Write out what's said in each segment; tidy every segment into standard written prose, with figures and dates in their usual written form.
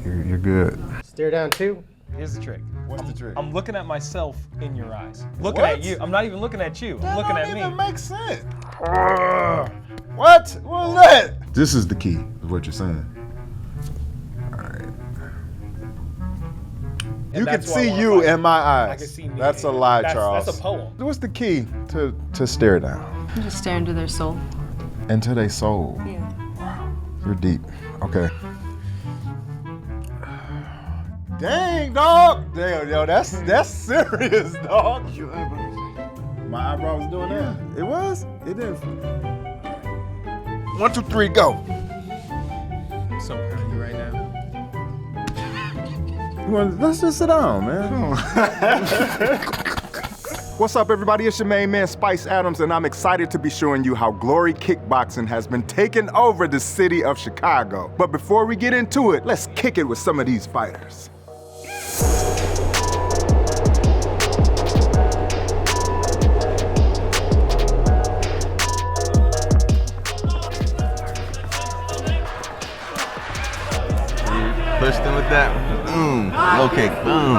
You're good. Stare down 2. Here's the trick. What's the trick? I'm looking at myself in your eyes. Looking at you. I'm not even looking at you. I'm looking at me. That don't even make sense. What? What was that? This is the key, is what you're saying. All right. You can see you in my eyes. I can see me. That's a lie, Charles. That's a poem. What's the key to stare down? You just stare into their soul. Into their soul. Yeah. Wow, you're deep. Okay. Dang, dog. Damn, yo, that's serious, dog. My eyebrow was doing that. It was? It didn't. 1, 2, 3, go. I'm so proud of you right now. Let's just sit down, man. What's up, everybody? It's your main man, Spice Adams, and I'm excited to be showing you how GLORY Kickboxing has been taking over the city of Chicago. But before we get into it, let's kick it with some of these fighters. Pushed him with that. Boom. Low kick. Boom.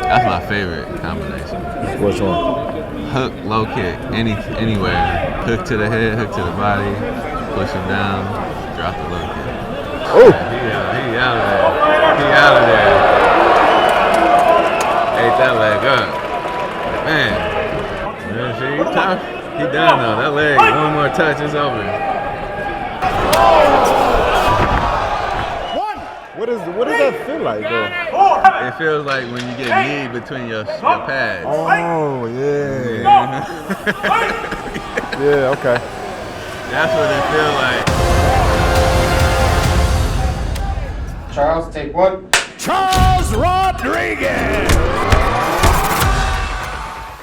That's my favorite combination. Which one? Hook, low kick, anywhere. Hook to the head, hook to the body, push him down, drop the low kick. Oh! He out of there. He out of there. Ate that leg up. Man. See, he tough. He done though. That leg, one more touch, it's over. What does that feel like, though? It feels like when you get knee between your pads. Oh, yeah. Yeah, okay. That's what it feels like. Charles, take 1. Charles Rodriguez!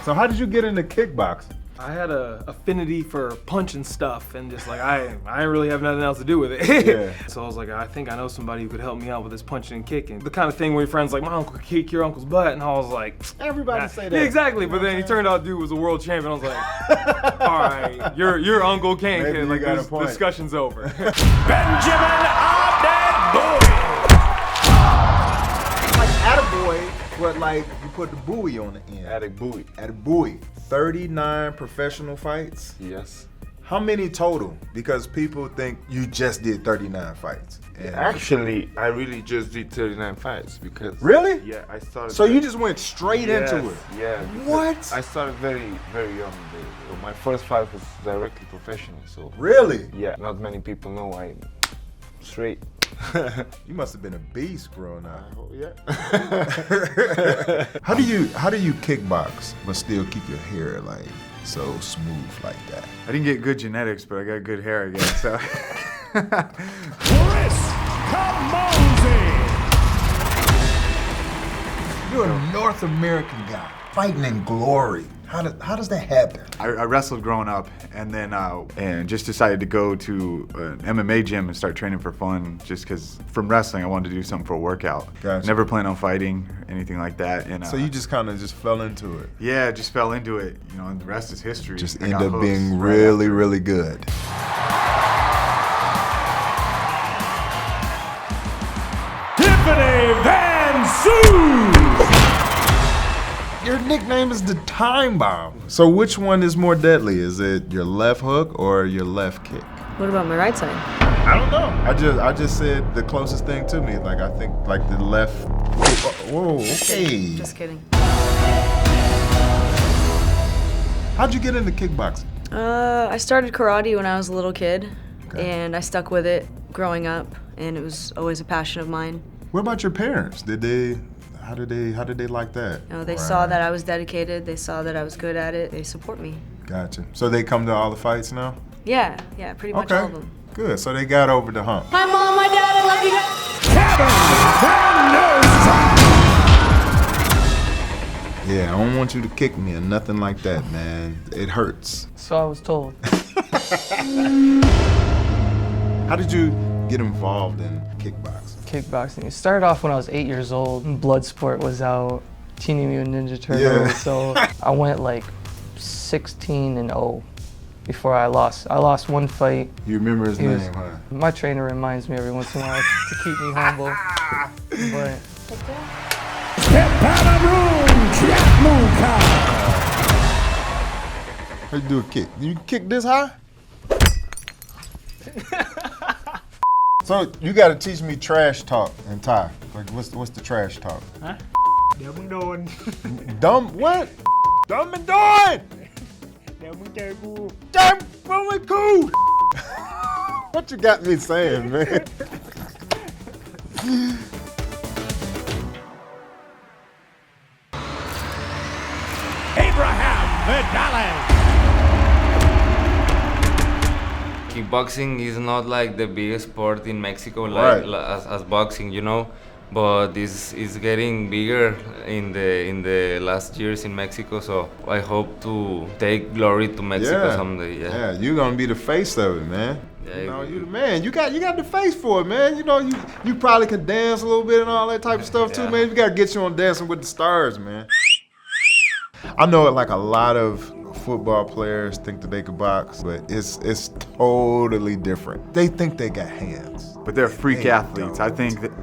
So how did you get into kickboxing? I had a affinity for punching stuff and just like I didn't really have nothing else to do with it. Yeah. So I was like, I think I know somebody who could help me out with this punching and kicking. The kind of thing where your friends like, my uncle could kick your uncle's butt, and I was like, Everybody say that. Yeah, exactly. But then he turned out dude was a world champion. I was like, all right, your uncle can't Maybe kick. you Like got a this point. discussion's over. Benjamin Like attaboy, but like you put the buoy on the end. Attaboy. 39 professional fights? Yes. How many total? Because people think you just did 39 fights. And Actually, I really just did 39 fights because. Really? Yeah, I started. So you just went straight into it? Yeah. because What? I started very, very young. My first fight was directly professional, so. Really? Yeah, not many people know I'm straight. You must have been a beast growing up. Oh, yeah. How do you kickbox but still keep your hair like so smooth like that? I didn't get good genetics, but I got good hair, I guess. So. You're a North American guy fighting in glory. How does that happen? I wrestled growing up, and then and just decided to go to an MMA gym and start training for fun. Just because from wrestling, I wanted to do something for a workout. Gotcha. Never planned on fighting, anything like that. And So you just kind of just fell into it. yeah, just fell into it. You know, and the rest is history. Just I end got up hooked being right really, after. really good. Your nickname is the Time Bomb. So which one is more deadly? Is it your left hook or your left kick? What about my right side? I don't know. I just said the closest thing to me. Like I think like the left. Whoa, okay. Just kidding. How'd you get into kickboxing? I started karate when I was a little kid, and I stuck with it growing up, and it was always a passion of mine. What about your parents? How did they like that? You know, they saw that I was dedicated, they saw that I was good at it, they support me. Gotcha. So they come to all the fights now? Yeah, pretty much all of them. Good. So they got over the hump. Hi Mom, my dad, I love you guys. Yeah, I don't want you to kick me or nothing like that, man. It hurts. So I was told. How did you get involved in kickboxing? Kickboxing. It started off when I was 8 years old. Bloodsport was out, Teenage Mutant Ninja Turtles. Yeah. So I went like 16-0 before I lost. I lost one fight. You remember his He was- name, huh? My trainer reminds me every once in a while to keep me humble. But How you do a kick? You can kick this high? So you got to teach me trash talk in Thai. Like what's the trash talk? Huh? Dumb what? Dumb and doing. Damn, really cool. What you got me saying, man? Kickboxing is not like the biggest sport in Mexico, like Right. as boxing, you know. But this is getting bigger in the last years in Mexico. So I hope to take glory to Mexico someday. Yeah, you're gonna be the face of it, man. Yeah, You know, you the man. You got the face for it, man. You know, you probably can dance a little bit and all that type of stuff too, man. We gotta get you on Dancing with the Stars, man. I know like a lot of football players think that they could box, but it's totally different. They think they got hands. But they're freak They athletes. don't.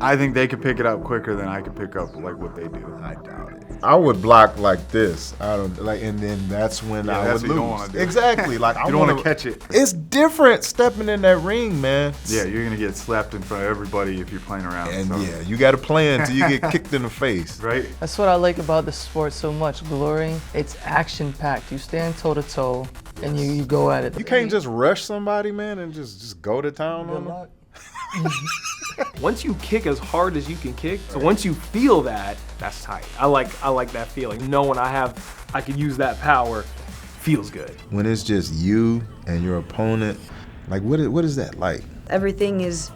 I think they could pick it up quicker than I could pick up like what they do. I doubt it. I would block like this. I don't like, and then that's when I that's would what you lose. don't wanna do. Exactly. Like I You don't wanna wanna catch it. It's different stepping in that ring, man. Yeah, you're gonna get slapped in front of everybody if you're playing around. And so. yeah, you got to plan until you get kicked in the face. Right? that's what I like about the sport so much. Glory, it's action-packed. You stand toe-to-toe, and you go at it. You can't just rush somebody, man, and just go to town on Good them. luck. Once you kick as hard as you can kick, so once you feel that, that's tight. I like that feeling. Knowing I could use that power feels good. When it's just you and your opponent, like what is that like? Everything is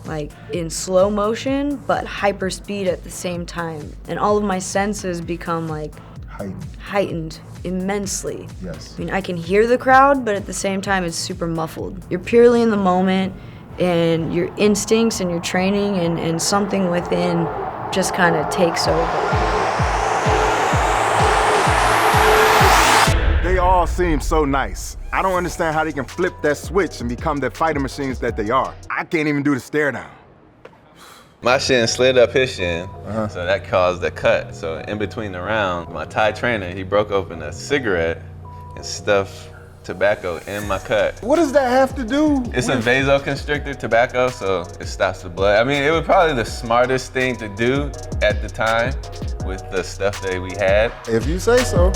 like in slow motion, but hyper speed at the same time. And all of my senses become like heightened immensely. Yes. I mean, I can hear the crowd, but at the same time, it's super muffled. You're purely in the moment, and your instincts and your training and something within just kind of takes over. They all seem so nice. I don't understand how they can flip that switch and become the fighting machines that they are. I can't even do the stare down. My shin slid up his shin, so that caused a cut. So in between the round, my Thai trainer, he broke open a cigarette and stuffed tobacco in my cut. What does that have to do? It's a vasoconstrictor tobacco, so it stops the blood. I mean, it was probably the smartest thing to do at the time with the stuff that we had. If you say so.